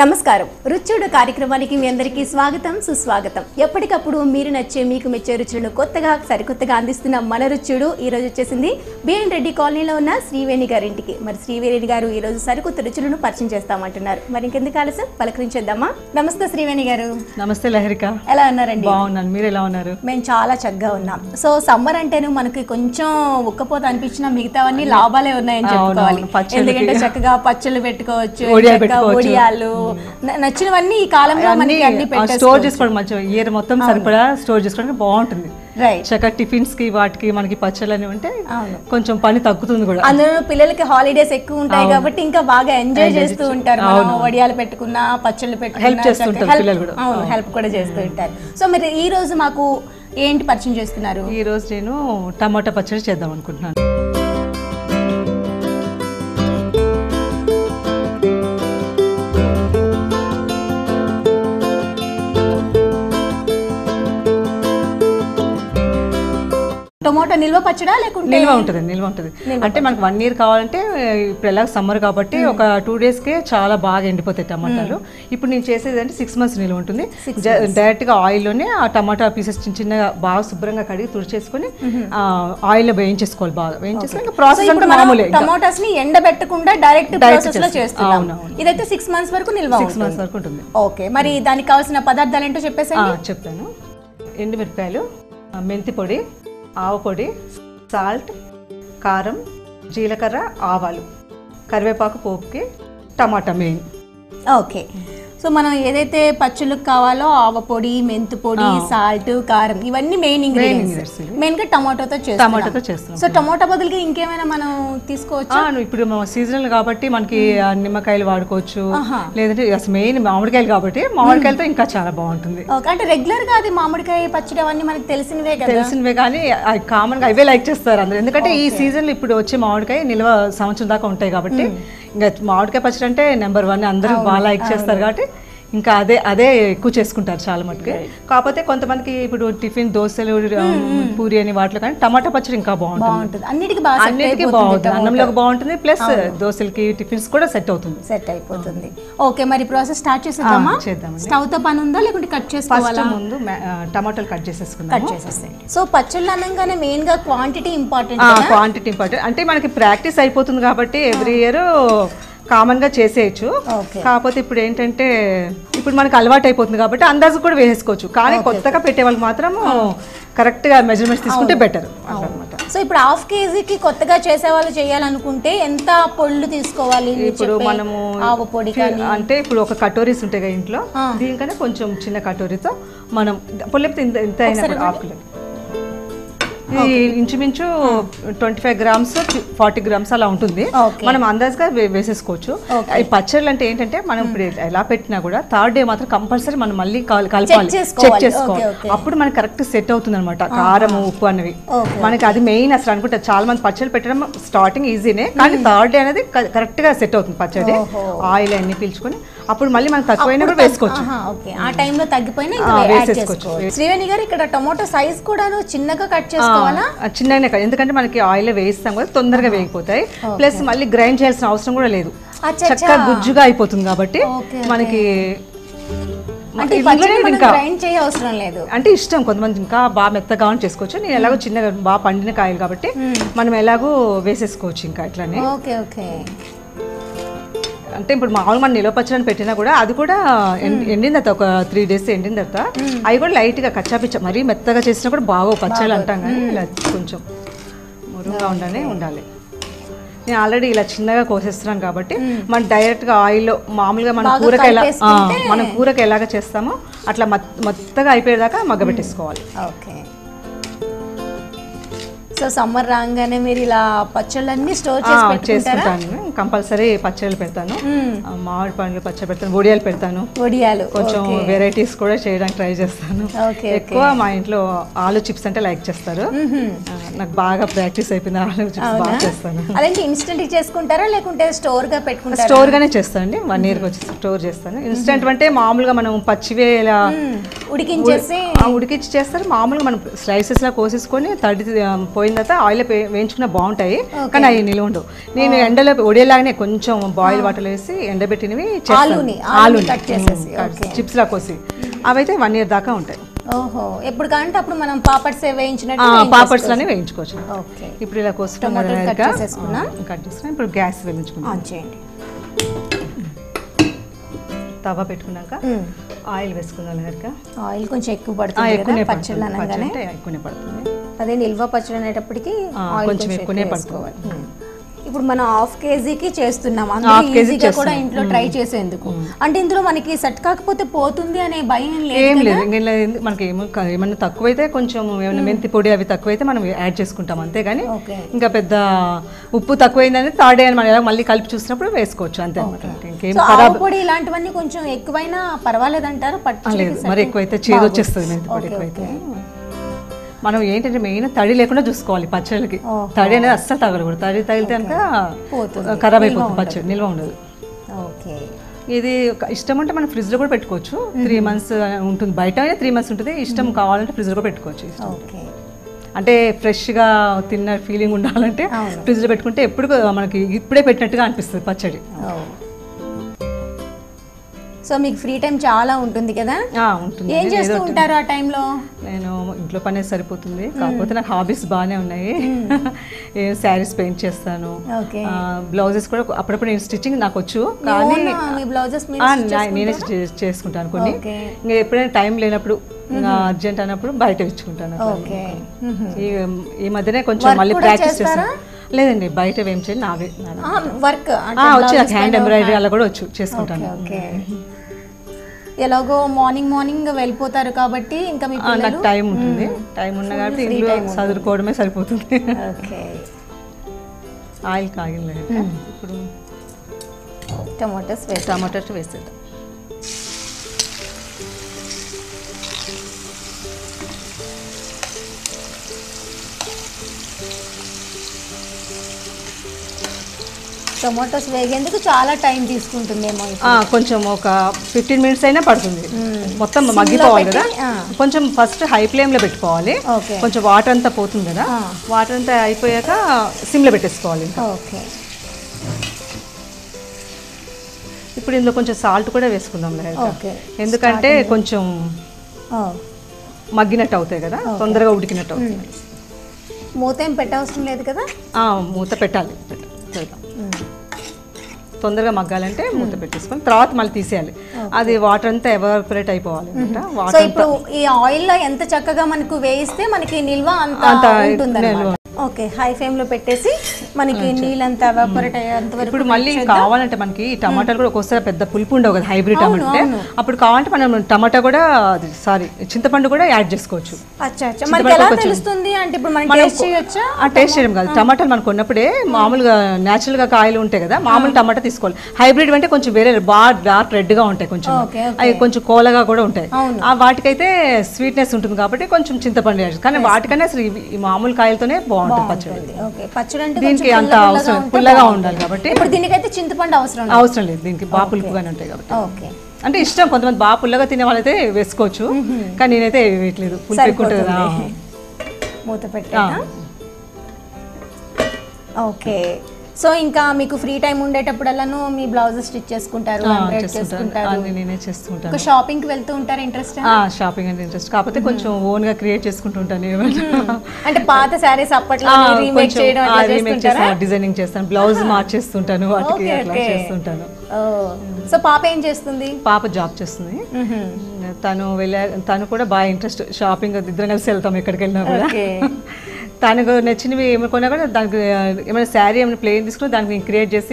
నమస్కారం రుచుడు కార్యక్రమానికి మీ అందరికీ స్వాగతం సుస్వాగతం. ఎప్పటికప్పుడు మీరు నచ్చే మీకు మెచ్చే రుచులను కొత్తగా సరికొత్తగా అందిస్తున్న మన రుచుడు ఈ రోజు వచ్చేసింది బిఎన్ రెడ్డి కాలనీలో ఉన్న శ్రీవేణి గారి ఇంటికి. మరి శ్రీవేణి గారు ఈ రోజు సరికొత్త రుచులను పరిచయం చేస్తామంటున్నారు. మరి ఇంకెందుకు ఆలస్యం పలకరించేద్దామా? నమస్తే శ్రీవేణి గారు. నమస్తే లహరిక. ఎలా ఉన్నారండి? బాగున్నాను, మీరు ఎలా ఉన్నారు? మేము చాలా చక్కగా ఉన్నాం. సో సమ్మర్ అంటేను మనకి కొంచెం ఉక్కపోత అనిపించిన మిగతావన్నీ లాభాలే ఉన్నాయని చెప్పుకోవాలి. ఎందుకంటే చక్కగా పచ్చళ్ళు పెట్టుకోవచ్చు, ఒడియాలు నచ్చినవన్నీ ఈ కాలంలో మనకి అన్ని స్టోర్ చేసుకోవడం మంచిగా ఇయర్ మొత్తం సరిపడా స్టోర్ చేసుకోవడానికి బాగుంటుంది. చక్కగా టిఫిన్స్ కి వాటికి మనకి పచ్చళ్ళు అని ఉంటే కొంచెం పని తగ్గుతుంది కూడా. అందులో పిల్లలకి హాలిడేస్ ఎక్కువ ఉంటాయి కాబట్టి ఇంకా బాగా ఎంజాయ్ చేస్తూ ఉంటారు. వడియాలు పెట్టుకున్నా పచ్చళ్ళు పెట్టుకున్నా హెల్ప్ కూడా చేస్తూ ఉంటారు. సో మీరు ఈ రోజు మాకు ఏంటి పరిచయం చేస్తున్నారు? ఈ రోజు నేను టమాటా పచ్చడి చేద్దాం అనుకుంటున్నాను. టొమాటో నిల్వ పచ్చడా లేకుంటే నిల్వ ఉంటుంది. అంటే మనకు 1 year కావాలంటే ఇప్పుడు ఎలా సమ్మర్ కాబట్టి ఒక 2 days కే చాలా బాగా ఎండిపోతాయి టమాటాలు. ఇప్పుడు నేను చేసేది అంటే 6 months నిల్వ ఉంటుంది. డైరెక్ట్ గా ఆయిల్ లోనే ఆ టమాటా పీసెస్ చిన్న చిన్నగా బాగా శుభ్రంగా కడిగి తుడిచేసుకొని ఆయిల్ లో వేయించేసుకోవాలి. బాగా వేయించేసుకొని ప్రాసెస్ అంటే మామూలే. టమాటాస్ ని ఎండబెట్టకుండా డైరెక్ట్ ప్రాసెస్ లో చేస్తున్నాం. ఇదైతే 6 months వరకు నిల్వ 6 months వరకు ఉంటుంది. ఓకే, మరి దానికి కావాల్సిన పదార్థాలు ఏంటో చెప్పేసాను. చెప్తాను. ఎండుమిరపకాయలు, మెంతి పొడి, ఆవపొడి, సాల్ట్, కారం, జీలకర్ర, ఆవాలు, కరివేపాకు పోపుకి, టమాటా మెయిన్. ఓకే, సో మనం ఏదైతే పచ్చళ్ళకు కావాలో ఆవపొడి, మెంతు పొడి, సాల్ట్, కారం ఇవన్నీ మెయిన్ ఇంగ్రీడియంట్స్. మెయిన్ గా టమాటోతో చేస్తాం. సో టమాటో బదులుగా ఇంకేమైనా మనం తీసుకోవచ్చు? ఇప్పుడు సీజనల్ కాబట్టి మనకి నిమ్మకాయలు వాడుకోవచ్చు, లేదంటే మెయిన్ మామిడికాయలు కాబట్టి మామిడికాయలతో ఇంకా చాలా బాగుంటుంది. అంటే రెగ్యులర్ గా అది మామిడికాయ పచ్చడి అవన్నీ మనకి తెలిసినవే కానీ కామన్ గా అవే లైక్ చేస్తారు అందరూ. ఎందుకంటే ఈ సీజన్ ఇప్పుడు వచ్చే మామిడికాయ నిల్వ సంవత్సరం దాకా ఉంటాయి కాబట్టి ఇంకా మామిడికాయ పచ్చడి అంటే నెంబర్ 1 అందరూ బాగా లైక్ చేస్తారు కాబట్టి ఇంకా అదే ఎక్కువ చేసుకుంటారు చాలా మటుకు. కాకపోతే కొంతమందికి ఇప్పుడు టిఫిన్ దోశలు, పూరి అని వాటిలో కానీ టమాటా పచ్చడి ఇంకా బాగుంటుంది. అన్నిటికీ బాగుంటుంది. అన్నంలోకి బాగుంటుంది, ప్లస్ దోశలకి టిఫిన్స్ కూడా సెట్ అయిపోతుంది. ఓకే, మరి ప్రాసెస్ స్టార్ట్ చేద్దాం. స్టవ్ తో పని ఉందా లేకుంటే కట్ చేసుకోవాలా? ముందు టమాటాలు కట్ చేసేసుకుందాం. సో పచ్చళ్ళు అనగానే మెయిన్ గా క్వాంటిటీ ఇంపార్టెంట్. అంటే మనకి ప్రాక్టీస్ అయిపోతుంది కాబట్టి ఎవ్రీ ఇయర్ కామన్ గా చేసేయచ్చు. కాకపోతే ఇప్పుడు ఏంటంటే ఇప్పుడు మనకు అలవాటు అయిపోతుంది కాబట్టి అందాజు కూడా వేసుకోవచ్చు. కానీ కొత్తగా పెట్టే వాళ్ళు మాత్రం కరెక్ట్ గా మెజర్మెంట్స్ తీసుకుంటే బెటర్ అన్నమాట. సో ఇప్పుడు 1/2 kg కొత్తగా చేసే వాళ్ళు చేయాలనుకుంటే ఎంత పొళ్ళు తీసుకోవాలి? ఇప్పుడు మనము అంటే ఇప్పుడు ఒక కటోరీస్ ఉంటాయి కదా ఇంట్లో, దీనికన్నా కొంచెం చిన్న కటోరీతో మనం పొల్లు ఎంత అయినా 1/2 kg ఇంచుమించు 25 grams 40 grams అలా ఉంటుంది. మనం అందాజుగా వేసేసుకోవచ్చు. ఈ పచ్చళ్ళు అంటే ఏంటంటే మనం ఇప్పుడు ఎలా పెట్టినా కూడా 3rd day మాత్రం కంపల్సరీ మనం మళ్ళీ కలపాలి, చెక్ చేసుకోవాలి. అప్పుడు మనకి కరెక్ట్ సెట్ అవుతుంది అనమాట. కారం, ఉప్పు అనేవి మనకి అది మెయిన్. అసలు అనుకుంటే చాలా మంది పచ్చళ్ళు పెట్టడం స్టార్టింగ్ ఈజీనే, కానీ 3rd day అనేది కరెక్ట్ గా సెట్ అవుతుంది పచ్చడి. ఆయిల్ అన్ని పీల్చుకొని అప్పుడు మళ్ళీ మనం తక్కువైనా కూడా వేసుకోవచ్చు. ఆ టైంలో తగ్గిపోయినా వేసేసుకోవచ్చు. శ్రీవేణి గారు, ఇక్కడ టొమాటో సైజ్ కూడా చిన్నగా కట్ చేసుకోవాలా? చిన్నగానే కట్, ఎందుకంటే మనకి ఆయిల్ వేస్తాం కదా, తొందరగా వేగిపోతాయి. ప్లస్ మళ్ళీ గ్రైండ్ చేయాల్సిన అవసరం కూడా లేదు, చక్కగా గుజ్జుగా అయిపోతుంది కాబట్టి మనకి అంటే ఇష్టం. కొంతమంది ఇంకా బాగా మెత్తగా చేసుకోవచ్చు. నేను ఎలాగో చిన్నగా బాగా పండిన కాయలు కాబట్టి మనం ఎలాగో వేసేసుకోవచ్చు ఇంకా ఇట్లానే. అంటే ఇప్పుడు మామూలు మనం నిల్వ పచ్చడి పెట్టినా కూడా అది కూడా ఎండిన తర్వాత ఒక 3 days ఎండిన తర్వాత అవి కూడా లైట్గా కచ్చాపిచ్చ, మరీ మెత్తగా చేసినా కూడా బాగా పచ్చళ్ళు అంటాం, కానీ ఇలా కొంచెం మురుగా ఉండాలి. నేను ఆల్రెడీ ఇలా చిన్నగా కోసేస్తున్నాను కాబట్టి మనం డైరెక్ట్గా ఆయిల్లో మామూలుగా మనం కూరకి ఎలాగ చేస్తామో అట్లా మెత్తగా అయిపోయేదాకా మగ్గబెట్టేసుకోవాలి. సో సమ్మర్ రాగానే మీరు ఇలా పచ్చళ్ళన్నీ స్టోర్ చేసుకుంటాను. కంపల్సరీ పచ్చళ్ళు పెడతాను, మామిడి పండ్లు పచ్చడి పెడతాను, వడియాలు పెడతాను. కొంచెం వెరైటీస్ కూడా చేయడానికి ట్రై చేస్తాను. ఎక్కువ మా ఇంట్లో ఆలు చిప్స్ అంటే లైక్ చేస్తారు. నాకు బాగా ప్రాక్టీస్ అయిపోయింది, ఆలు చిప్స్ బాగా చేస్తాను. అదేంటి ఇన్స్టెంట్ చేసుకుంటారా లేకుంటే స్టోర్ గా పెట్టుకుంటారా? స్టోర్ గానే చేస్తాను అండి. 1 year వచ్చి స్టోర్ చేస్తాను. ఇన్స్టెంట్ అంటే మామూలుగా మనం పచ్చివే ఇలా ఉడికించేసి ఉడికించి చేస్తారు. మామూలుగా మనం స్లైసెస్ లా కోసేసుకొని తడి పోయిన తర్వాత ఆయిల్ వేయించుకున్న బాగుంటాయి, కానీ అవి నిల్వ ఉండవు. నేను ఎండలో ఒడేలాగానే కొంచెం బాయిల్ వాటర్ వేసి ఎండబెట్టినవి ఆలు చిప్స్ లా కోసి అవైతే 1 year దాకా ఉంటాయి. ఓహో, ఎప్పుడు కాంటే అప్పుడు మనం పాపడ్స్ వేయించినట్టు పాపడ్స్ లానే వేయించుకోవచ్చు. ఓకే, ఇప్పుడు ఇలా కోసుకున్నాం, కట్ చేసుకున్నాం. ఇప్పుడు గ్యాస్ వెలిగించుకున్నాం. తవా పెట్టుకున్నాక ఆయిల్ వేసుకుందాం. ఆయిల్ కొంచెం ఎక్కువ పడుతుంది పచ్చళ్ళు అనగానే, ఎక్కువనే పడుతుంది. అదే నిల్వ పచ్చడి అనేటప్పటికి కొంచెం ఎక్కువనే పడుకోవాలి. ఇప్పుడు మనం 1/2 kgకి చేస్తున్నాం, ఈజీగా కూడా ఇంట్లో ట్రై చేసేందుకు. అంటే ఇందులో మనకి సెట్ కాకపోతే పోతుంది అనే భయం ఏం లేదు. మనకి ఏమన్నా తక్కువైతే కొంచెం ఏమైనా మెంతి పొడి అవి తక్కువైతే మనం యాడ్ చేసుకుంటాం అంతేగాని ఇంకా పెద్ద ఉప్పు తక్కువైందని థర్డ్ డే మనం మళ్ళీ కలిపి చూసినప్పుడు వేసుకోవచ్చు అంతే. పొడి ఇలాంటివన్నీ కొంచెం ఎక్కువైనా పర్వాలేదంటారు? లేదు, మరి ఎక్కువైతే చేదు వచ్చేస్తుంది మెంతి పొడి ఎక్కువైతే. మనం ఏంటంటే మెయిన్ తడి లేకుండా చూసుకోవాలి పచ్చడికి. తడి అనేది అస్సలు తగలకూడదు. తడి తగిలితే కనుక ఖరాబ్ అయిపోతుంది పచ్చడి, నిల్వ ఉండదు. ఇది ఇష్టం అంటే మనం ఫ్రిడ్జ్లో కూడా పెట్టుకోవచ్చు. 3 months ఉంటుంది, బయట 3 months ఉంటుంది. ఇష్టం కావాలంటే ఫ్రిడ్జ్లో కూడా పెట్టుకోవచ్చు. అంటే ఫ్రెష్గా తిన్న ఫీలింగ్ ఉండాలంటే ఫ్రిడ్జ్లో పెట్టుకుంటే ఎప్పుడు మనకి ఇప్పుడే పెట్టినట్టుగా అనిపిస్తుంది పచ్చడి. సో మీకు ఫ్రీ టైం చాలా ఉంటుంది కదా? ఉంటుంది. ఏం చేస్తూ ఉంటారు ఆ టైంలో? నేను ఇంట్లో పనే సరిపోతుంది, కాకపోతే నాకు హాబీస్ బాగానే ఉన్నాయి. శారీస్ పెయింట్ చేస్తాను, బ్లౌజెస్ కూడా అప్పుడప్పుడు నేను స్టిచ్చింగ్ నాకు వచ్చు, కానీ నేనే చేసుకుంటాను కొన్ని. ఇంకా ఎప్పుడైనా టైం లేనప్పుడు అర్జెంట్ అన్నప్పుడు బయట ఇచ్చుకుంటాను. ఈ మధ్యనే కొంచెం మళ్ళీ ప్రాక్టీస్ చేస్తాను. లేదండి, బయట ఏం చేయండి, నావే వర్క్ వచ్చి హ్యాండ్ ఎంబ్రాయిడరీ అలా కూడా వచ్చు, చేసుకుంటాను. ఎలాగో మార్నింగ్ వెళ్ళిపోతారు కాబట్టి ఇంకా నాకు టైం ఉంటుంది. టైం ఉన్న కాబట్టి ఇంట్లో చదువుకోవడమే సరిపోతుంది. ఆయిల్ కాగిన ఇప్పుడు టమాటోస్ వేసేద్దాం. టొమాటోస్ వేగేందుకు చాలా టైం తీసుకుంటుందేమో. కొంచెం ఒక 15 minutes అయినా పడుతుంది. మొత్తం మగ్గిపోవాలి కదా. కొంచెం ఫస్ట్ హై ఫ్లేమ్లో పెట్టుకోవాలి. కొంచెం వాటర్ అంతా పోతుంది కదా, వాటర్ అంతా అయిపోయాక సిమ్లో పెట్టేసుకోవాలి. ఇప్పుడు ఇందులో కొంచెం సాల్ట్ కూడా వేసుకుందాం, ఎందుకంటే కొంచెం మగ్గినట్టు అవుతాయి కదా, తొందరగా ఉడికినట్టు అవుతుంది. మూత ఏం పెట్టవసరం లేదు కదా? మూత పెట్టాలి, తొందరగా మగ్గాలంటే మూత పెట్టేసుకొని తర్వాత మళ్ళీ తీసేయాలి. అది వాటర్ అంతా ఎవాపరేట్ అయిపోవాలి. ఇప్పుడు ఈ ఆయిల్ లో ఎంత చక్కగా మనకు వేయిస్తే మనకి నిల్వ అంత ఉంటుంది. ఓకే, హై ఫ్లేమ్ లో పెట్టేసి మనకి నీళ్ళంతా ఎవాపరేట్ అయ్యేంత వరకు. ఇప్పుడు మళ్ళీ కావాలంటే మనకి టమాటాలు కూడా ఒక్కోసారి పెద్ద పులుపు ఉండవు కదా, హైబ్రిడ్ టమాటా. అప్పుడు కావాలంటే మనం టమాటా కూడా చింతపండు కూడా యాడ్ చేసుకోవచ్చు. టేస్ట్ చేయడం కాదు, టమాటాలు మనకు ఉన్నప్పుడే మామూలుగా నేచురల్ గా కాయలు ఉంటాయి కదా, మామూలు టమాటా తీసుకోవాలి. హైబ్రిడ్ అంటే కొంచెం వేరే బాగా డార్క్ రెడ్ గా ఉంటాయి, కొంచెం అవి కొంచెం కోలగా కూడా ఉంటాయి. వాటికైతే స్వీట్నెస్ ఉంటుంది కాబట్టి కొంచెం చింతపండు యాడ్, కానీ వాటికన్నా అసలు ఈ మామూలు కాయలతోనే బాగుంటుంది పచ్చడి. దీనికి అంత అవసరం పుల్లగా ఉండాలి కాబట్టి దీనికైతే చింతపండు అవసరం లేదు. దీనికి బాగా పులుపుగానే ఉంటాయి కాబట్టి. అంటే ఇష్టం, కొంతమంది బాగా పుల్లగా తినే వాళ్ళైతే వేసుకోవచ్చు, కానీ నేనైతే వేయట్లేదు, పులుపు ఎక్కువ ఉంటుంది కదా. మూత పెట్టా. ఓకే, సో ఇంకా మీకు ఫ్రీ టైం ఉండేటప్పుడల్లాను మీ బ్లౌజెస్ స్టిచ్ చేసుకుంటారు, నేనే చేస్తుంటాను. ఒక షాపింగ్ కి వెళ్తూ ఉంటారు? ఇంట్రెస్ట్? షాపింగ్ అంటే ఇంట్రెస్ట్, కాకపోతే కొంచెం ఓన్ గా క్రియేట్ చేసుకుంటుంటాను. అంటే పాత సారీస్ అప్పట్లో రీమేక్ చేయడం, డిజైనింగ్ చేస్తాను, బ్లౌజ్ మార్చేస్తుంటాను, వాటికి అట్లా చేస్తుంటాను. సో పాప ఏం చేస్తుంది? పాప జాబ్ చేస్తుంది. తను కూడా బాగా ఇంట్రెస్ట్, షాపింగ్ ఇద్దరం కలిసి వెళ్తాం ఎక్కడికి వెళ్ళినా కూడా. తనకు నచ్చినవి ఏమైనా కొన్నా కూడా దానికి ఏమైనా శారీ ఏమైనా ప్లేన్ తీసుకుని దానికి క్రియేట్ చేసి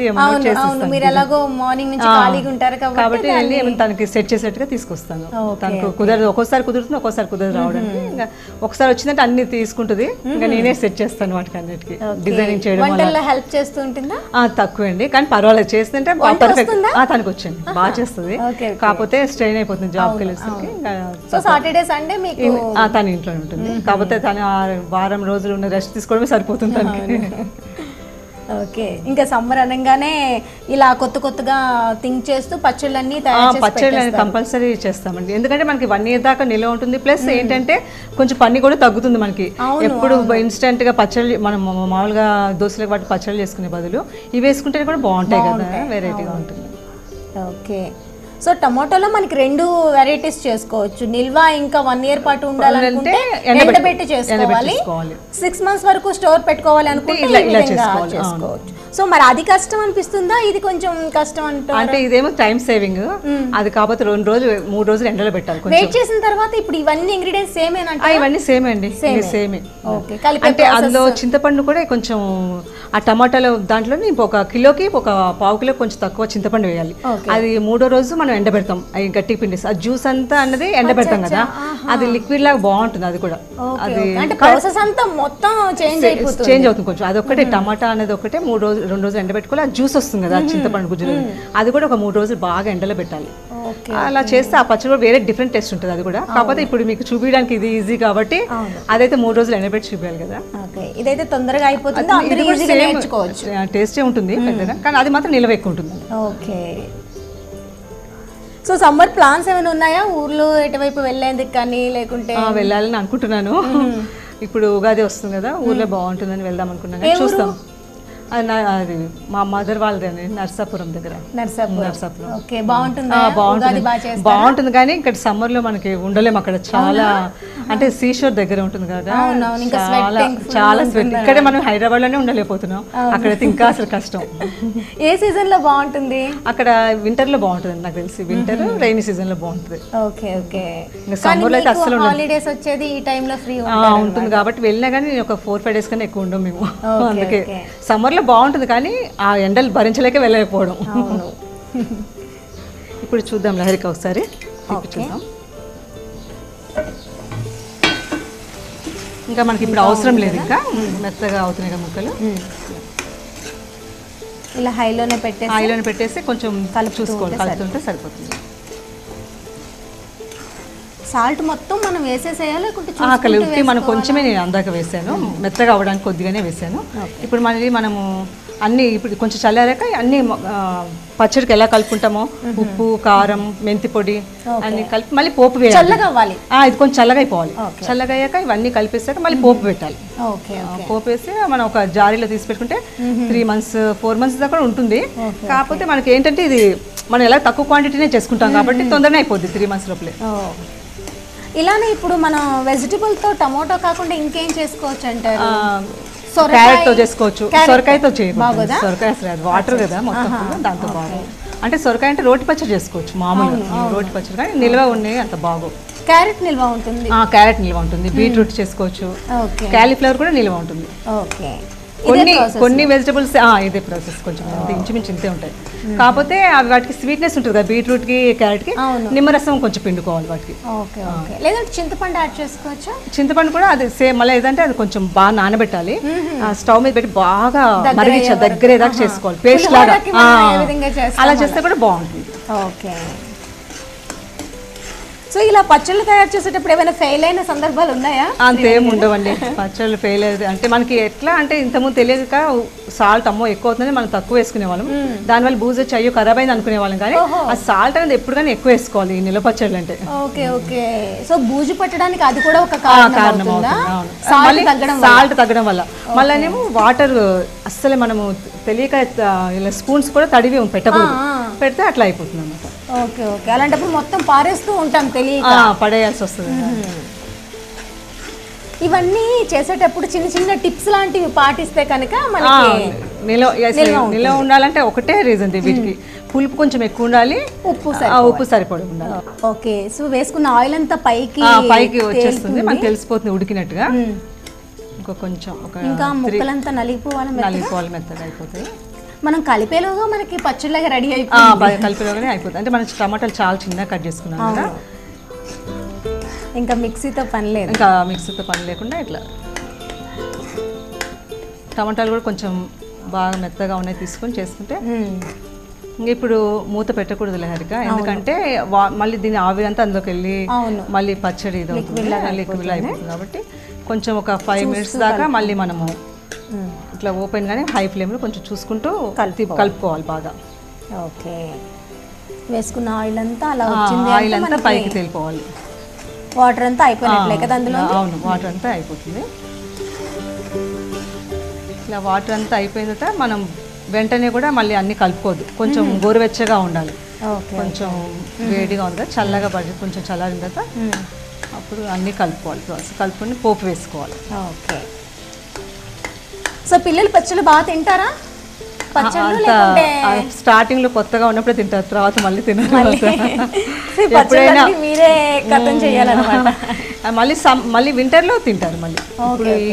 కాబట్టి వెళ్ళి తనకి సెట్ చేసేట్టుగా తీసుకొస్తాను. తనకు కుదరదు, ఒక్కోసారి కుదురుతుంది, ఒక్కోసారి కుదరదు రావడానికి. ఇంకా ఒకసారి వచ్చిందంటే అన్ని తీసుకుంటుంది, ఇంకా నేనే సెట్ చేస్తాను వాటికి అన్నిటికీ. డిజైనింగ్ చేయడం హెల్ప్ చేస్తూ ఉంటుందా? తక్కువ అండి, కానీ పర్వాలేదు, చేస్తుంటే పర్ఫెక్ట్. తనకు వచ్చింది, బాగా చేస్తుంది, కాకపోతే స్ట్రెయిన్ అయిపోతుంది జాబ్కి వెళ్ళేసరికి. సాటర్డే సండే తన ఇంట్లోనే ఉంటుంది, కాకపోతే తను వారం రోజులు రెస్ట్ తీసుకోవడమే సరిపోతుంది తనకి. ఓకే, ఇంకా సమ్మర్ అనగానే ఇలా కొత్తగా థింక్ చేస్తూ పచ్చళ్ళన్నీ పచ్చళ్ళు కంపల్సరీ చేస్తామండి. ఎందుకంటే మనకి 1 year దాకా నిల్వ ఉంటుంది. ప్లస్ ఏంటంటే కొంచెం పని కూడా తగ్గుతుంది మనకి. ఎప్పుడు ఇన్స్టెంట్ గా పచ్చళ్ళు మనం మామూలుగా దోశలకు వాటి పచ్చళ్ళు చేసుకునే బదులు ఇవి వేసుకుంటే కూడా బాగుంటాయి కదా, వెరైటీగా ఉంటుంది. ఓకే, సో టమాటోలో మనకి 2 వెరైటీస్ చేసుకోవచ్చు. నిల్వ ఇంకా 1 year పాటు ఉండాలంటే ఎండబెట్టి చేసుకోవాలి. 6 months వరకు స్టోర్ పెట్టుకోవాలి అనుకుంటే ఇలా చేసుకోవచ్చు. సో మరి అది కష్టం అనిపిస్తుందా, ఇది కొంచెం కష్టం అంటే ఇదేమో టైం సేవింగ్, అది కాకపోతే 2 రోజులు 3 రోజులు ఎండలో పెట్టాలి. వెయిట్ చేసిన తర్వాత ఇప్పుడు ఇవన్నీ ఇంగ్రీడియంట్స్ సేమేనంటే ఇవన్నీ సేమ్ అండి, సేమే. అంటే అందులో చింతపండు కూడా కొంచెం ఆ టమాటాలో దాంట్లో 1 కిలోకి 1/4 కిలో కొంచెం తక్కువ చింతపండు వేయాలి. అది 3వ రోజు మనం ఎండబెడతాం. అవి గట్టి పిండి ఆ జ్యూస్ అంతా అన్నది ఎండబెడతాం కదా, అది లిక్విడ్ లాగా బాగుంటుంది. అది కూడా అది ప్రాసెస్ అంతా మొత్తం చేంజ్ అవుతుంది కొంచెం. అదొక్కటే టమాటా అనేది ఒకటే 2 రోజులు ఎండబెట్టుకోవాలి. ఆ జ్యూస్ వస్తుంది కదా చింతపండు గుజ్జు, అది కూడా ఒక 3 రోజులు బాగా ఎండలో పెట్టాలి. అలా చేస్తే ఆ పచ్చడి కూడా వేరే డిఫరెంట్ టేస్ట్ ఉంటుంది. అది కూడా కాకపోతే ఇప్పుడు మీకు చూపించడానికి ఇది ఈజీ కాబట్టి అదైతే 3 రోజులు ఎండబెట్టి చూపించాలి కదా. ఇదైతే తొందరగా అయిపోతుంది, టేస్టే ఉంటుంది పెద్దగా, కానీ అది మాత్రం నిల్వ ఎక్కువ ఉంటుంది. ఓకే, సో సమ్మర్ ప్లాన్స్ ఏమైనా ఉన్నాయా ఊర్లో ఎటువైపు వెళ్ళేందుకు కానీ, లేకుంటే? వెళ్ళాలని అనుకుంటున్నాను. ఇప్పుడు ఉగాది వస్తుంది కదా, ఊర్లో బాగుంటుందని వెళ్దాం అనుకున్నాను. చూస్తాం. అది మా మదర్ వాళ్ళది నర్సాపురం దగ్గర. నర్సాపురం బాగుంటుంది కానీ ఇక్కడ సమ్మర్ లో మనకి ఉండలేము. అక్కడ చాలా అంటే సీషోర్ దగ్గర ఉంటుంది కదా, చాలా స్వెట్. ఇక్కడే మనం హైదరాబాద్ లోనే ఉండలేకపోతున్నాం, అక్కడైతే ఇంకా అసలు కష్టం. ఏ సీజన్ లో బాగుంటుంది? అక్కడ వింటర్ లో బాగుంటుంది నాకు తెలిసి, వింటర్ రైనీ సీజన్ లో బాగుంటుంది. సమ్మర్ లో అయితే అసలు హాలిడేస్ వచ్చేది ఈ టైం లో ఫ్రీ ఉంటుంది కాబట్టి వెళ్ళినా కానీ ఒక 4-5 days కన్నా ఎక్కువ ఉండం మేము. అందుకే సమ్మర్ లో బాగుంటుంది కానీ ఆ ఎండలు భరించలేక వెళ్ళకపోవడం. ఇప్పుడు చూద్దాం లహరిక ఒకసారి చూద్దాం. ఇంకా మనకి ఇప్పుడు అవసరం లేదు, ఇంకా మెత్తగా అవుతున్నాయి కదా ముక్కలు. ఇలా హైలోనే పెట్టేసి కొంచెం చూసుకోవాలి, కలుపుతుంటే సరిపోతుంది. సాల్ట్ మొత్తం మనం వేసేసేయాలి, కలిపి మనం కొంచెమే నేను అందాక వేసాను, మెత్తగా అవ్వడానికి కొద్దిగానే వేసాను. ఇప్పుడు మళ్ళీ మనము అన్ని ఇప్పుడు కొంచెం చల్లారాక అన్ని పచ్చడికి ఎలా కలుపుకుంటామో ఉప్పు, కారం, మెంతి పొడి అన్ని కలిపి మళ్ళీ పోపు వేయాలి. ఇది కొంచెం చల్లగా అయిపోవాలి. చల్లగా అయ్యాక ఇవన్నీ కలిపేసాక మళ్ళీ పోపు పెట్టాలి. పోపు వేసి మనం ఒక జారీలో తీసి పెట్టుకుంటే 3 months 4 months దాకా ఉంటుంది. కాకపోతే మనకి ఏంటంటే ఇది మనం ఎలా తక్కువ క్వాంటిటీనే చేసుకుంటాం కాబట్టి తొందరనే అయిపోద్ది 3 months లోపలే. ఇలానే ఇప్పుడు మనం వెజిటబుల్ తో టమోటో కాకుండా ఇంకేం చేసుకోవచ్చు అంటారు? క్యారెట్ తో చేసుకోవచ్చు, సొరకాయతో చేయకూడదు. సొరకాయ అసలు వాటర్ కదా మొత్తం, దాంతో బాగుంది. అంటే సొరకాయ అంటే రోటి పచ్చడి చేసుకోవచ్చు మామూలుగా, రోటి పచ్చడి. కానీ నిల్వ ఉన్నాయి అంత బాగు. క్యారెట్ నిల్వ ఉంటుంది, క్యారెట్ నిల్వ ఉంటుంది. బీట్రూట్ చేసుకోవచ్చు, క్యాలీఫ్లవర్ కూడా నిల్వ ఉంటుంది. కొన్ని వెజిటబుల్స్ ఇదే ప్రాసెస్, కొంచెం ఇంచుమించు ఇంతే ఉంటాయి. కాకపోతే అవి వాటికి స్వీట్నెస్ ఉంటుంది కదా, బీట్రూట్ కి క్యారెట్ కి నిమ్మరసం కొంచెం పిండుకోవాలి వాటికి. లేదంటే చింతపండు యాడ్ చేసుకోవచ్చా? చింతపండు కూడా అది సేమ్. మళ్ళీ ఏదంటే అది కొంచెం బాగా నానబెట్టాలి, స్టవ్ మీద పెట్టి బాగా మరిగించాలి, దగ్గర దాకా చేసుకోవాలి, పేస్ట్ లాగా. అలా చేస్తే కూడా బాగుంటుంది. ఓకే, సో ఇలా పచ్చళ్ళు తయారు చేసేటప్పుడు ఏమైనా ఫెయిల్ అయిన సందర్భాలు ఉన్నాయా? అంతేం ఉండవండి. పచ్చళ్ళు ఫెయిల్ అయితే అంటే మనకి ఎట్లా అంటే ఇంతకుముందు తెలియక సాల్ట్ అమ్మో ఎక్కువ అవుతుందని మనం తక్కువ వేసుకునే వాళ్ళం, దానివల్ల బూజు వచ్చి అయ్యో ఖరాబ్ అయింది అనుకునే వాళ్ళం. కానీ ఆ సాల్ట్ అనేది ఎప్పుడు కానీ ఎక్కువ వేసుకోవాలి ఈ నిల్వ పచ్చళ్ళు అంటే. ఓకే, సో బూజు పట్టడానికి అది కూడా ఒక కారణం అవుతుంది, సాల్ట్ తగ్గడం వల్ల. మళ్ళీనేమో వాటర్ అస్సలే మనము తెలియక ఇలా స్పూన్స్ కూడా తడివి పెట్టకూడదు, పెడితే అట్లా అయిపోతుంది అన్నమాట. ఓకే, అలాంటప్పుడు మొత్తం పారేస్తూ ఉంటాం, తెలియక పడేయాల్సి వస్తుంది. ఇవన్నీ చేసేటప్పుడు చిన్న చిన్న టిప్స్ లాంటివి పాటిస్తే కనుక నిల్వ ఉండాలంటే ఒకటే రీజన్, వీటికి పులుపు కొంచెం ఎక్కువ ఉండాలి, ఉప్పు సరిపడి ఉండాలి. ఓకే, సో వేసుకున్న ఆయిల్ అంతా పైకి వచ్చేస్తుంది, మనకు తెలిసిపోతుంది ఉడికినట్టుగా. కొంచెం ఇంకా ముక్కలంతా నలిగిపోవాలి, మెత్తగా అయిపోతాయి. మనం కలిపేలోగా మనకి పచ్చడిలాగా రెడీ అయిపోతుంది, కలిపేలోగానే అయిపోతుంది. అంటే మనం టమాటాలు చాలా చిన్నగా కట్ చేసుకున్నాం కదా, ఇంకా మిక్సీతో పని లేదు. ఇంకా మిక్సీతో పని లేకుండా ఇట్లా టమాటాలు కూడా కొంచెం బాగా మెత్తగా ఉన్నాయి తీసుకొని చేసుకుంటే. ఇంకా ఇప్పుడు మూత పెట్టకూడదు లహరిక, ఎందుకంటే మళ్ళీ దీని ఆవిరి అంతా అందులోకి వెళ్ళి మళ్ళీ పచ్చడి ఇది లిక్విడ్ అయిపోతుంది కాబట్టి కొంచెం ఒక 5 minutes దాకా మళ్ళీ మనము ఇట్లా ఓపెన్ గానే హై ఫ్లేమ్లో కొంచెం చూసుకుంటూ కలుపుకోవాలి బాగా. ఓకే, వేసుకున్న ఆయిల్ అంతా అలా వచ్చింది, ఆయిల్ అంతా పైకి తేలిపోవాలి. వాటర్ అంతా అయిపోయినట్లే కదా అందులో? అవును, వాటర్ అంతా అయిపోతుంది. ఇలా వాటర్ అంతా అయిపోయిన తర్వాత మనం వెంటనే కూడా మళ్ళీ అన్ని కలుపుకోవద్దు, కొంచెం గోరువెచ్చగా ఉండాలి. కొంచెం వేడిగా ఉంది, చల్లగా పడి కొంచెం చల్లారిన తర్వాత అప్పుడు అన్నీ కలుపుకోవాలి. కలుపుకొని పోపు వేసుకోవాలి. ఓకే, సో పిల్లలు పచ్చళ్ళు బాగా తింటారా? స్టార్టింగ్ లో కొత్తగా ఉన్నప్పుడు తింటారు, తర్వాత మళ్ళీ తినాలి. మీరే కథం చేయాలన్నమాట. మళ్ళీ వింటర్ లో తింటారు. మళ్ళీ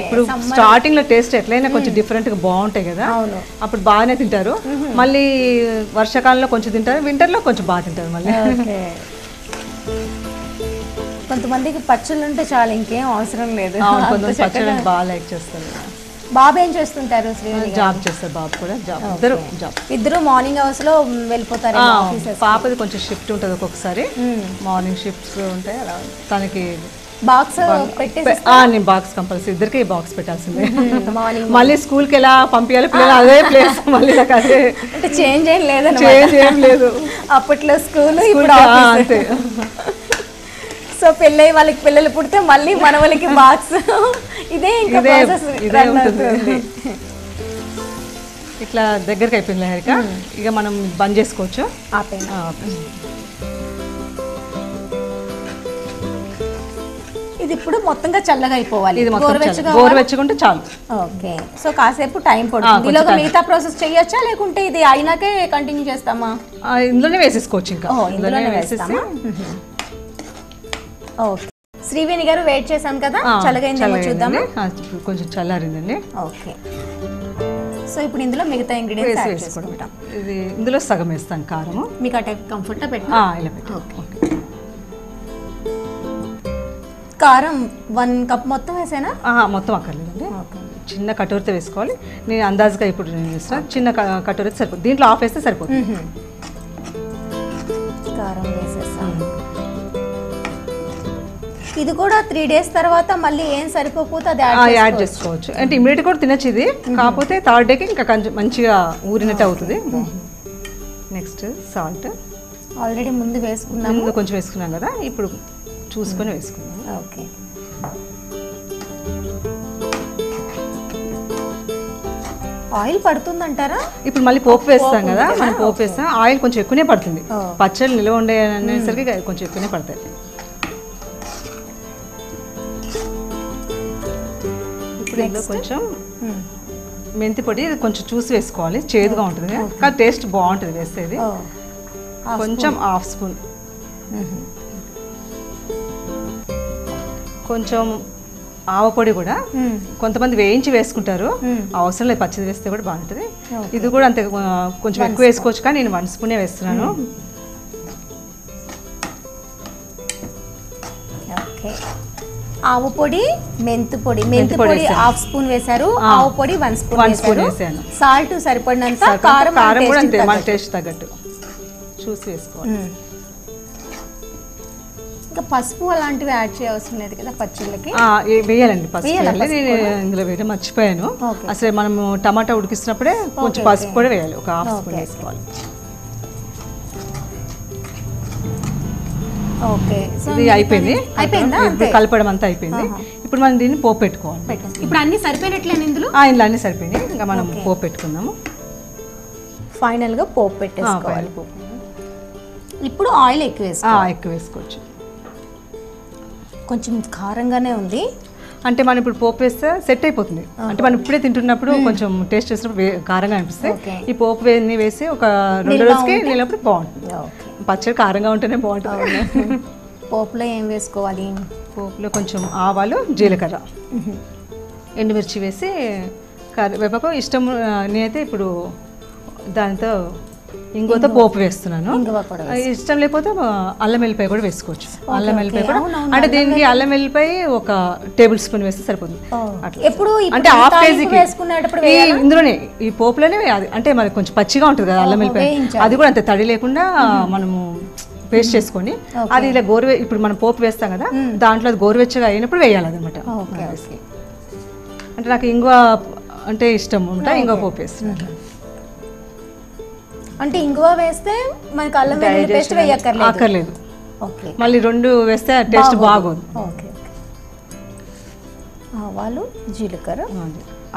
ఇప్పుడు స్టార్టింగ్ లో టేస్ట్ ఎట్లయినా కొంచెం డిఫరెంట్ గా బాగుంటాయి కదా, అప్పుడు బాగానే తింటారు. మళ్ళీ వర్షాకాలంలో కొంచెం తింటారు, వింటర్ లో కొంచెం బాగా తింటారు. మళ్ళీ కొంతమందికి పచ్చళ్ళు ఉంటే చాలా, ఇంకేం అవసరం లేదు. కొంతమంది పచ్చళ్ళు బాగా లైక్ చేస్తారు. బాబు ఏం చేస్తుంటారు? జాబ్ చేస్తారు. బాబు కూడా జాబ్, ఇద్దరు మార్నింగ్ అవర్స్ లో వెళ్ళిపోతారు. పాపది కొంచెం షిఫ్ట్ ఉంటుంది ఒక్కొక్కసారి, మార్నింగ్ షిఫ్ట్స్ ఉంటాయి. అలా తనకి బాక్స్ పెట్టేసి నేను బాక్స్ కంపల్సరీ ఇద్దరికి బాక్స్ పెట్టాల్సిందే. మళ్ళీ స్కూల్కి ఎలా పంపించాలి పిల్లలు అదే ప్లేస్, మళ్ళీ నాకు అదే అంటే చేంజ్ ఏం లేదు. చేంజ్ ఏం లేదు, అప్పట్లో స్కూల్ ఇప్పుడు అంతే. సో పెళ్ళై వాళ్ళకి పిల్లలు పుడితే మళ్ళీ మన వాళ్ళకి బాక్స్, ఇదే ఇంకా ప్రాసెస్ ఉంటుంది. ఇట్లా దగ్గరికి అయిపోయింది లహరిక, ఇక మనం బంద్ చేసుకోవచ్చు. ఇది ఇప్పుడు మొత్తంగా చల్లగా అయిపోవాలి. ఇది గోరువెచ్చగా ఉంటే చాలు. ఓకే, సో కాసేపు టైం పడుతుంది. ఇలాగ మిగతా ప్రాసెస్ చేయొచ్చా, లేకుంటే ఇది అయినాకే కంటిన్యూ చేస్తామా? ఇందులోనే వేసేసుకోవచ్చు. ఇంకా ఇందులోనే వేసేసి. ఓకే, శ్రీవేణి గారు వెయిట్ చేసాం కదా, చల్లగైందేమో చూద్దాము. కొంచెం చల్లారిందండి. ఓకే, సో ఇప్పుడు ఇందులో మిగతా ఇంగ్రీడియంట్స్ యాడ్ చేసుకుంటాం. ఇది ఇందులో సగం వేస్తాను కారము. మీకు ఆ టైప్ కంఫర్ట్ పెట్టు. ఇలా పెట్టు. ఓకే, కారం 1 కప్ మొత్తం వేసానా? మొత్తం అక్కర్లేదండి, చిన్న కటోరితో వేసుకోవాలి. నేను అందాజుగా ఇప్పుడు నేను వేస్తాను, చిన్న కటోరితో సరిపోతుంది. దీంట్లో ఆఫ్ వేస్తే సరిపోతుంది. కారం వేసేసాను. ఇది కూడా 3 days తర్వాత మళ్ళీ ఏం సరిపోతే అది యాడ్ చేసుకోవచ్చు. అంటే ఇమీడియట్ కూడా తినచ్చు ఇది, కాకపోతే 3rd డేకి ఇంకా మంచిగా ఊరినట్టు అవుతుంది. నెక్స్ట్ సాల్ట్ ఆల్రెడీ ముందు వేసుకున్నాము, ముందు కొంచెం వేసుకున్నాం కదా, ఇప్పుడు చూసుకొని వేసుకున్నాం. ఓకే, ఆయిల్ పడుతుందంటారా? ఇప్పుడు మళ్ళీ పోపు వేస్తాం కదా, మనం పోపు వేస్తాం, ఆయిల్ కొంచెం ఎక్కువనే పడుతుంది. పచ్చళ్ళు నిల్వ ఉండే అనేసరికి కొంచెం ఎక్కువనే పడతాయి. ఇప్పుడు కొంచెం మెంతి పొడి కొంచెం చూసి వేసుకోవాలి, చేదుగా ఉంటుంది కానీ టేస్ట్ బాగుంటుంది వేసేది. కొంచెం ½ స్పూన్, కొంచెం ఆవపొడి కూడా కొంతమంది వేయించి వేసుకుంటారు, అవసరం లేదు, పచ్చిది వేస్తే కూడా బాగుంటుంది. ఇది కూడా అంతే, కొంచెం ఎక్కువ వేసుకోవచ్చు, కానీ నేను 1 స్పూనే వేస్తున్నాను. ఓకే, ఆవు పొడి, మెంతి పొడి ½ స్పూన్ వేశారు, ఆవు పొడి 1 స్పూన్ వేసాను, సాల్ట్ సరిపడినంత, కారం కూడా అంతే మన టేస్ట్ తగ్గట్టు చూసి వేసుకోవాలి. ఇంకా పసుపు అలాంటివి యాడ్ చేయవలసిన లేదు కదా పచ్చళ్ళకి? వేయాలండి, పసుపు వేయాలి. నేను ఇందులో వేయడం మర్చిపోయాను. అసలు మనము టమాటా ఉడికిస్తున్నప్పుడే కొంచెం పసుపు కూడా వేయాలి, ఒక ½ స్పూన్ వేసుకోవాలి. ఓకే, ఇది అయిపోయింది, కలపడం అంతా అయిపోయింది. ఇప్పుడు మనం దీన్ని పోపు పెట్టుకోవాలి. ఇప్పుడు అన్ని సరిపోయినట్లే ఇందులో? ఇందులో అన్ని సరిపోయినాయి, ఇంకా మనం పోపు పెట్టుకుందాము. ఫైనల్ గా పోపు పెట్టేసుకోవాలి. ఇప్పుడు ఆయిల్ ఎక్కువ వేసుకోవచ్చు. కొంచెం కారంగానే ఉంది, అంటే మనం ఇప్పుడు పోపు వేస్తే సెట్ అయిపోతుంది. అంటే మనం ఇప్పుడే తింటున్నప్పుడు కొంచెం టేస్ట్ చేసినప్పుడు కారంగా అనిపిస్తే ఈ పోపు వేసి ఒక 2 రోజులకి నిలబడి బాగుంటుంది. పచ్చడి కారంగా ఉంటేనే బాగుంటుంది. పోపులో ఏం వేసుకోవాలి? పోపులో కొంచెం ఆవాలు, జీలకర్ర, ఎండుమిర్చి వేసి కరివేపాకు ఇష్టం. నేనైతే ఇప్పుడు దానితో ఇంగువతో పోపు వేస్తున్నాను. ఇష్టం లేకపోతే అల్లం వెల్లిపాయ కూడా వేసుకోవచ్చు. అల్లం వెల్లిపాయ కూడా, అంటే దీనికి అల్లం వెల్లిపాయ 1 టేబుల్ స్పూన్ వేస్తే సరిపోతుంది. అంటే ½ కేజీకి ఇందులోనే ఈ పోపులోనే వేయాలి. అంటే మనకి కొంచెం పచ్చిగా ఉంటుంది కదా అల్లం వెల్లిపాయ, అది కూడా అంతే తడి లేకుండా మనము పేస్ట్ చేసుకొని అది ఇలా ఇప్పుడు మనం పోపు వేస్తాం కదా, దాంట్లో అది గోరువెచ్చగా అయినప్పుడు వేయాలి అన్నమాట. అంటే నాకు ఇంగువ అంటే ఇష్టం ఉంటా ఇంగువ పోపు వేస్తాను. అంటే ఇంగువ వేస్తే మనకి అల్లం వెల్లుల్లి పేస్ట్ వేయక్కర్లేదు. మళ్ళీ 2 వేస్తే టేస్ట్ బాగుంది. ఆవాలు జీలకర్ర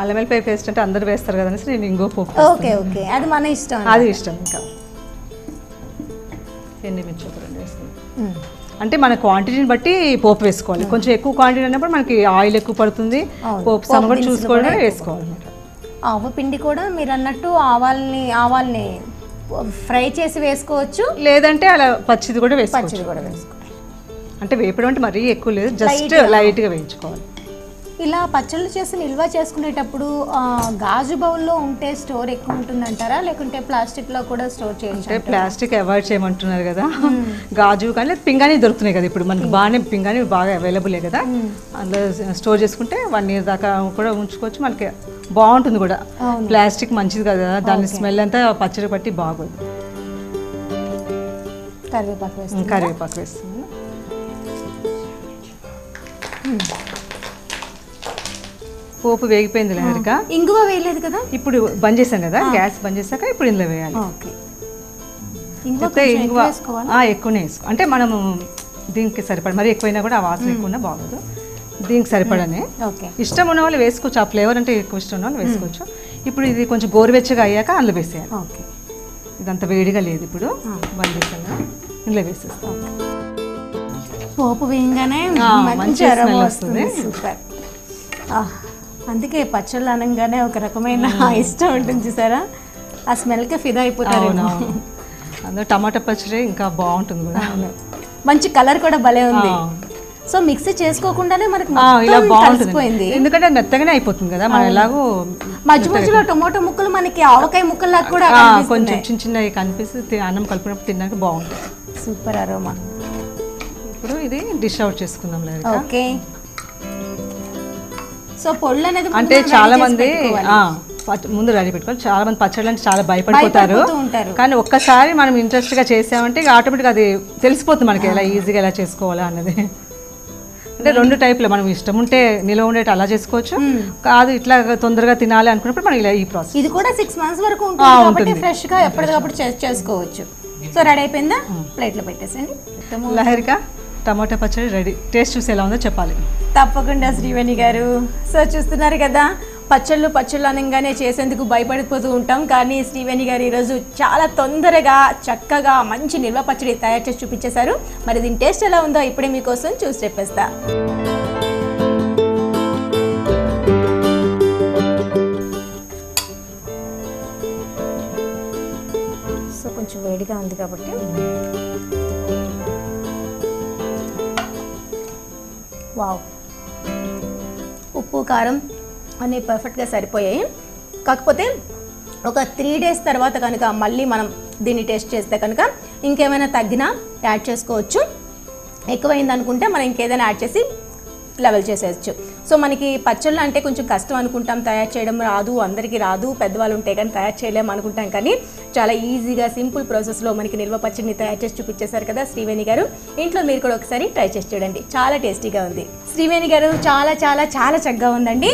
అల్లం వెల్లుల్లి పేస్ట్ అంటే అందరు వేస్తారు కదా అనేసి నేను ఇంగువ పోపు. ఓకే అది మన ఇష్టం. అది ఇష్టం. ఇంకా ఎండుమిర్చి ఒక 2 వేసుకుంటాం. అంటే మన క్వాంటిటీని బట్టి పోపు వేసుకోవాలి. కొంచెం ఎక్కువ క్వాంటిటీ అన్నప్పుడు మనకి ఆయిల్ ఎక్కువ పడుతుంది, పోపు సమ్మర్ చూసుకోవడం వేసుకోవాలన్నమాట. ఆవ పిండి కూడా మీరు అన్నట్టు ఆవాల్ని ఫ్రై చేసి వేసుకోవచ్చు, లేదంటే అలా పచ్చిది కూడా వేసుకోవచ్చు. అంటే వేపడం అంటే మరీ ఎక్కువ లేదు, జస్ట్ లైట్గా వేయించుకోవాలి. ఇలా పచ్చళ్ళు చేసి నిల్వ చేసుకునేటప్పుడు గాజు బౌల్లో ఉంటే స్టోర్ ఎక్కువ ఉంటుందంటారా, లేకుంటే ప్లాస్టిక్లో కూడా స్టోర్ చేయొచ్చు? అంటే ప్లాస్టిక్ అవాయిడ్ చేయమంటున్నారు కదా, గాజు కానీ పింగాణి దొరుకుతున్నాయి కదా ఇప్పుడు మనకి, బాగానే పింగాణి బాగా అవైలబులే కదా, అందులో స్టోర్ చేసుకుంటే 1 year దాకా కూడా ఉంచుకోవచ్చు. మనకి బాగుంటుంది కూడా. ప్లాస్టిక్ మంచిది కదా, దాని స్మెల్ అంతా పచ్చడి పట్టి బాగోదు. కరివేపాకు వేస్తుంది. పోపు వేగిపోయింది లహరిక. ఇంగువ వేయలేదు కదా, ఇప్పుడు బంద్ చేసాం కదా, గ్యాస్ బంద్ చేసాక ఇప్పుడు ఇందులో వేయాలి. ఇంగువ ఎక్కువనే వేసుకో, అంటే మనము దీనికి సరిపడ, మరి ఎక్కువైనా కూడా ఆ వాసన ఎక్కువ బాగోదు, దీనికి సరిపడనే. ఇష్టం ఉన్న వాళ్ళు వేసుకోవచ్చు, ఆ ఫ్లేవర్ అంటే ఎక్కువ ఇష్టం ఉన్న వాళ్ళు వేసుకోవచ్చు. ఇప్పుడు ఇది కొంచెం గోరువెచ్చగా అయ్యాక అందులో వేసేయాలి. ఇదంతా వేడిగా లేదు, ఇప్పుడు బంద్ చేసాక ఇందులో వేసేస్తాం. పోపు వేయంగానే మంచి అరోమా వస్తుంది. సూపర్. అందుకే పచ్చళ్ళు అనగానే ఒక రకమైన ఇష్టం ఉంటుంది చూసారా, ఆ స్మెల్కే ఫిదా అయిపోతారు. అందులో టమాటా పచ్చడి ఇంకా బాగుంటుంది కూడా, మంచి కలర్ కూడా భలే ఉంది. సో మిక్సీ చేసుకోకుండానే మనకి ఇలా బాగుంటుంది, ఎందుకంటే మెత్తగానే అయిపోతుంది కదా. మనం ఎలాగో మధ్య మధ్యలో టొమాటో ముక్కలు మనకి ఆవకాయ ముక్కల్లా కూడా కొంచెం చిన్నవి కనిపిస్తే అన్నం కలిపినప్పుడు తినడానికి బాగుంటుంది. Super aroma. ఇప్పుడు ఇది డిష్ అవుట్ చేసుకుందాం. ఓకే. సో పొళ్ళు అనేది అంటే చాలా మంది ముందు రెడీ పెట్టుకోవాలి. చాలా మంది పచ్చళ్ళు అంటే చాలా భయపడిపోతారు, కానీ ఒక్కసారి మనం ఇంట్రెస్ట్గా చేసామంటే ఇక ఆటోమేటిక్గా అది తెలిసిపోతుంది మనకి ఎలా ఈజీగా ఎలా చేసుకోవాలా అన్నది. అంటే 2 టైప్లో మనం ఇష్టం ఉంటే నిల్వ ఉండేటి అలా చేసుకోవచ్చు, కాదు ఇట్లా తొందరగా తినాలి అనుకున్నప్పుడు మనం ఇలా ఈ ప్రాసెస్. ఇది కూడా 6 months వరకు ఉంటుంది, ఫ్రెష్గా ఎప్పటికప్పుడు చేసుకోవచ్చు. సో రెడీ అయిపోయిందా, ప్లేట్లో పెట్టేసండి. లహరిక టమాటా పచ్చడి రెడీ. టేస్ట్ చూసి ఎలా ఉందో చెప్పాలి. తప్పకుండా శ్రీవేణి గారు. సో చూస్తున్నారు కదా, పచ్చళ్ళు అనగానే చేసేందుకు భయపడిపోతూ ఉంటాం, కానీ శ్రీవేణి గారు ఈరోజు చాలా తొందరగా చక్కగా మంచి నిల్వ పచ్చడి తయారు చేసి చూపించేశారు. మరి దీని టేస్ట్ ఎలా ఉందో ఇప్పుడే మీకోసం చూసి చెప్పేస్తా. సో కొంచెం వేడిగా ఉంది కాబట్టి వావ్, ఉప్పు కారం అన్నీ పర్ఫెక్ట్గా సరిపోయాయి. కాకపోతే ఒక 3 days తర్వాత కనుక మళ్ళీ మనం దీన్ని టేస్ట్ చేస్తే కనుక ఇంకేమైనా తగ్గినా యాడ్ చేసుకోవచ్చు, ఎక్కువైంది అనుకుంటే మనం ఇంకేదైనా యాడ్ చేసి లెవెల్ చేసేయచ్చు. సో మనకి పచ్చళ్ళు అంటే కొంచెం కష్టం అనుకుంటాం, తయారు చేయడం రాదు, అందరికీ రాదు, పెద్దవాళ్ళు ఉంటే కానీ తయారు చేయలేము అనుకుంటాం, కానీ చాలా ఈజీగా సింపుల్ ప్రాసెస్లో మనకి నిల్వ పచ్చడిని తయారు చేసి చూపించేశారు కదా శ్రీవేణి గారు. ఇంట్లో మీరు కూడా ఒకసారి ట్రై చేసి చూడండి, చాలా టేస్టీగా ఉంది. శ్రీవేణి గారు చాలా చాలా చాలా చక్కగా ఉందండి.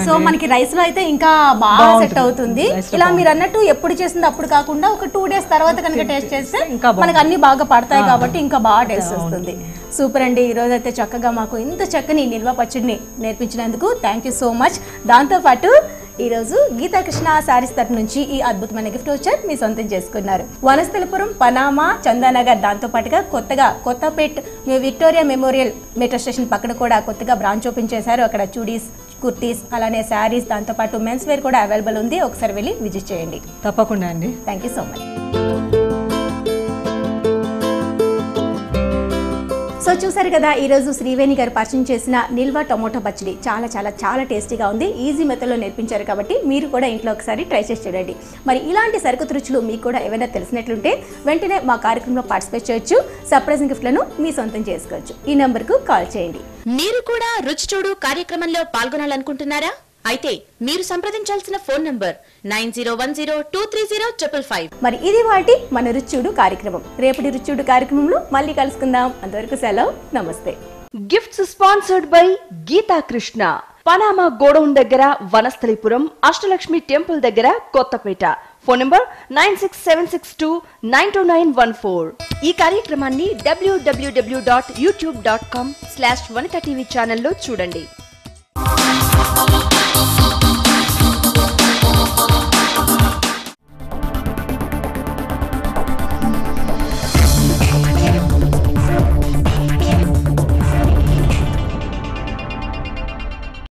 సో మనకి రైస్లో అయితే ఇంకా బాగా సెట్ అవుతుంది. ఇలా మీరు అన్నట్టు ఎప్పుడు చేసింది అప్పుడు కాకుండా ఒక 2 days తర్వాత కనుక టేస్ట్ చేస్తే మనకు అన్ని బాగా పడతాయి కాబట్టి ఇంకా బాగా టేస్ట్ వస్తుంది. సూపర్ అండి. ఈరోజు అయితే చక్కగా మాకు ఇంత చక్కని నిల్వ పచ్చడిని నేర్పించినందుకు థ్యాంక్ యూ సో మచ్. దాంతోపాటు ఈరోజు గీతాకృష్ణ శారీస్ తరఫు నుంచి ఈ అద్భుతమైన గిఫ్ట్ వచ్చారు, మీ సొంతం చేసుకున్నారు. వనస్థలపురం, పనామా, చందానగర్, దాంతోపాటుగా కొత్తగా Kothapet Victoria memorial metro station పక్కన కూడా కొత్తగా బ్రాంచ్ ఓపెన్ చేశారు. అక్కడ చుడీస్, కుర్తీస్, అలానే శారీస్, దాంతోపాటు మెన్స్ వేర్ కూడా అవైలబుల్ ఉంది. ఒకసారి వెళ్ళి విజిట్ చేయండి. తప్పకుండా అండి. Thank you so much. So చూసారు కదా, ఈరోజు శ్రీవేణి గారు పరిచయం చేసిన నిల్వ టొమాటో పచ్చడి చాలా చాలా చాలా టేస్టీగా ఉంది. ఈజీ మెథడ్లో నేర్పించారు కాబట్టి మీరు కూడా ఇంట్లో ఒకసారి ట్రై చేసి చూడండి. మరి ఇలాంటి సరికొత్త రుచులు మీకు కూడా ఏమైనా తెలిసినట్లుంటే వెంటనే మా కార్యక్రమంలో పార్టిసిపేట్ చేయొచ్చు, సర్ప్రైజింగ్ గిఫ్ట్లను మీ సొంతం చేసుకోవచ్చు. ఈ నెంబర్కు కాల్ చేయండి. మీరు కూడా రుచి చూడు కార్యక్రమంలో పాల్గొనాలనుకుంటున్నారా? అయితే మీరు సంప్రదించాల్సిన ఫోన్ నంబర్ 9010230555. మరి ఇది వాటి మన రుచూడు కార్యక్రమం. రేపటి రుచూడు కార్యక్రమంలో మళ్ళీ కలుసుకుందాం. అంతవరకు సెలవు, నమస్తే. Gifts sponsored by Geeta Krishna. Panama godown దగ్గర, వనస్థలిపురం, అష్టలక్ష్మి టెంపుల్ దగ్గర, కొత్తపేట. Phone number 9676292914. ఈ కార్యక్రమాన్ని www.youtube.com/vanita TV ఛానల్లో చూడండి.